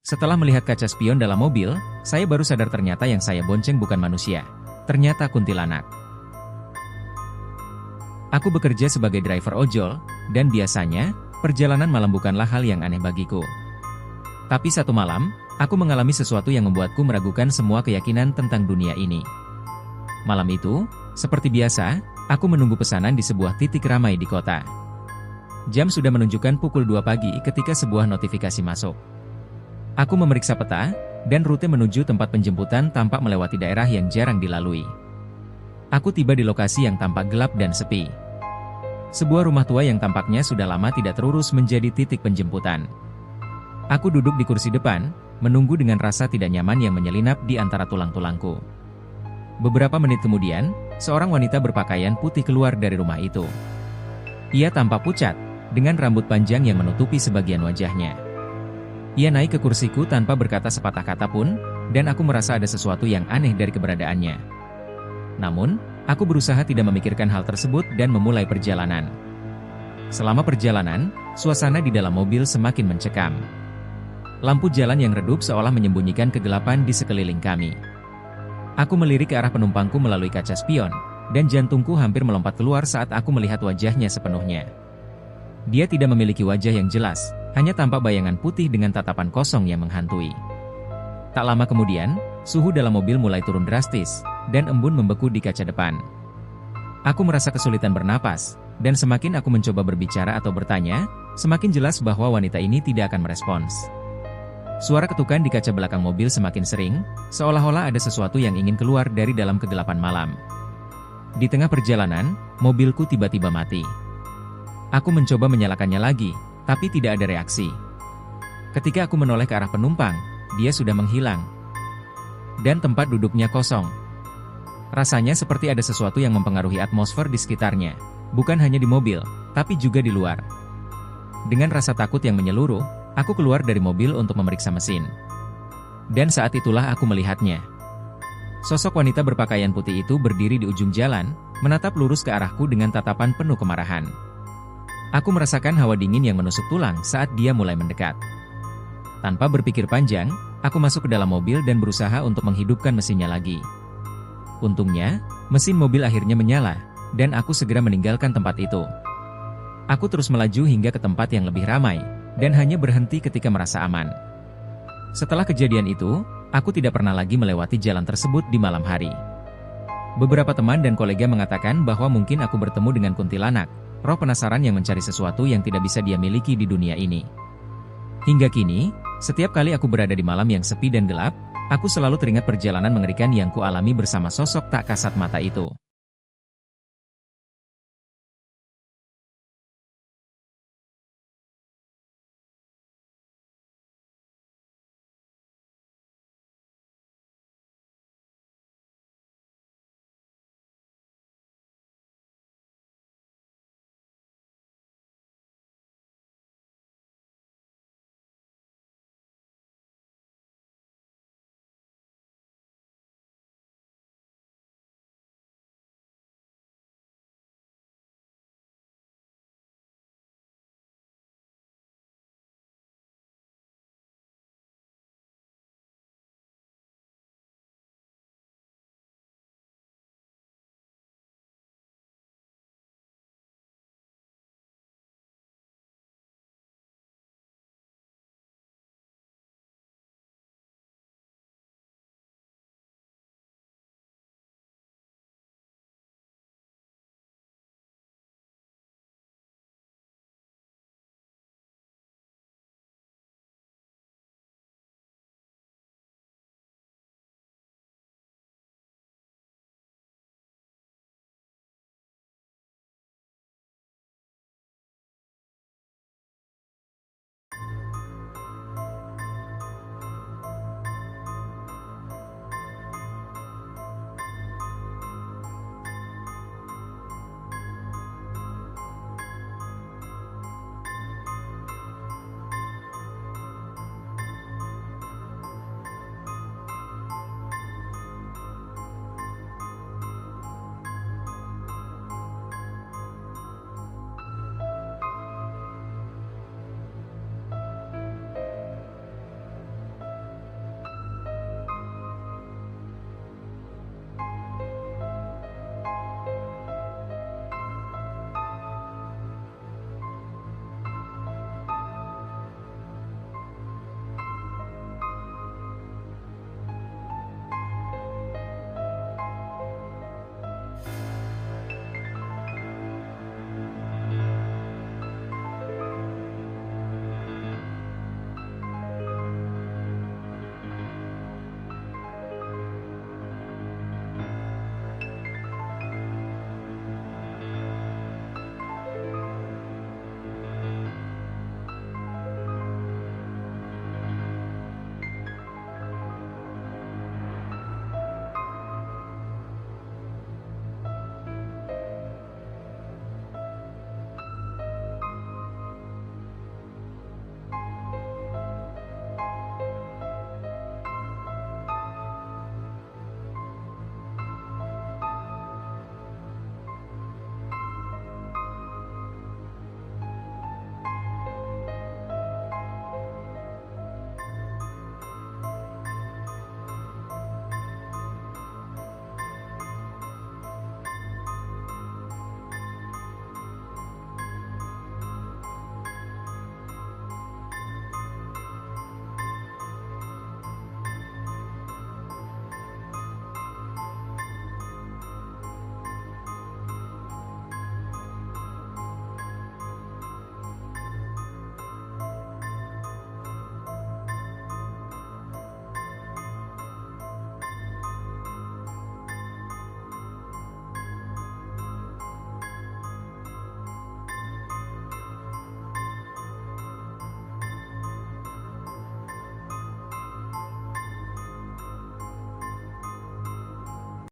Setelah melihat kaca spion dalam mobil, saya baru sadar ternyata yang saya bonceng bukan manusia. Ternyata kuntilanak. Aku bekerja sebagai driver ojol, dan biasanya, perjalanan malam bukanlah hal yang aneh bagiku. Tapi satu malam, aku mengalami sesuatu yang membuatku meragukan semua keyakinan tentang dunia ini. Malam itu, seperti biasa, aku menunggu pesanan di sebuah titik ramai di kota. Jam sudah menunjukkan pukul 2 pagi ketika sebuah notifikasi masuk. Aku memeriksa peta, dan rute menuju tempat penjemputan tampak melewati daerah yang jarang dilalui. Aku tiba di lokasi yang tampak gelap dan sepi. Sebuah rumah tua yang tampaknya sudah lama tidak terurus menjadi titik penjemputan. Aku duduk di kursi depan, menunggu dengan rasa tidak nyaman yang menyelinap di antara tulang-tulangku. Beberapa menit kemudian, seorang wanita berpakaian putih keluar dari rumah itu. Ia tampak pucat, dengan rambut panjang yang menutupi sebagian wajahnya. Ia naik ke kursiku tanpa berkata sepatah kata pun, dan aku merasa ada sesuatu yang aneh dari keberadaannya. Namun, aku berusaha tidak memikirkan hal tersebut dan memulai perjalanan. Selama perjalanan, suasana di dalam mobil semakin mencekam. Lampu jalan yang redup seolah menyembunyikan kegelapan di sekeliling kami. Aku melirik ke arah penumpangku melalui kaca spion, dan jantungku hampir melompat keluar saat aku melihat wajahnya sepenuhnya. Dia tidak memiliki wajah yang jelas, hanya tampak bayangan putih dengan tatapan kosong yang menghantui. Tak lama kemudian, suhu dalam mobil mulai turun drastis, dan embun membeku di kaca depan. Aku merasa kesulitan bernapas, dan semakin aku mencoba berbicara atau bertanya, semakin jelas bahwa wanita ini tidak akan merespons. Suara ketukan di kaca belakang mobil semakin sering, seolah-olah ada sesuatu yang ingin keluar dari dalam kegelapan malam. Di tengah perjalanan, mobilku tiba-tiba mati. Aku mencoba menyalakannya lagi, tapi tidak ada reaksi. Ketika aku menoleh ke arah penumpang, dia sudah menghilang. Dan tempat duduknya kosong. Rasanya seperti ada sesuatu yang mempengaruhi atmosfer di sekitarnya, bukan hanya di mobil, tapi juga di luar. Dengan rasa takut yang menyeluruh, aku keluar dari mobil untuk memeriksa mesin. Dan saat itulah aku melihatnya. Sosok wanita berpakaian putih itu berdiri di ujung jalan, menatap lurus ke arahku dengan tatapan penuh kemarahan. Aku merasakan hawa dingin yang menusuk tulang saat dia mulai mendekat. Tanpa berpikir panjang, aku masuk ke dalam mobil dan berusaha untuk menghidupkan mesinnya lagi. Untungnya, mesin mobil akhirnya menyala, dan aku segera meninggalkan tempat itu. Aku terus melaju hingga ke tempat yang lebih ramai, dan hanya berhenti ketika merasa aman. Setelah kejadian itu, aku tidak pernah lagi melewati jalan tersebut di malam hari. Beberapa teman dan kolega mengatakan bahwa mungkin aku bertemu dengan kuntilanak, roh penasaran yang mencari sesuatu yang tidak bisa dia miliki di dunia ini. Hingga kini, setiap kali aku berada di malam yang sepi dan gelap, aku selalu teringat perjalanan mengerikan yang kualami bersama sosok tak kasat mata itu.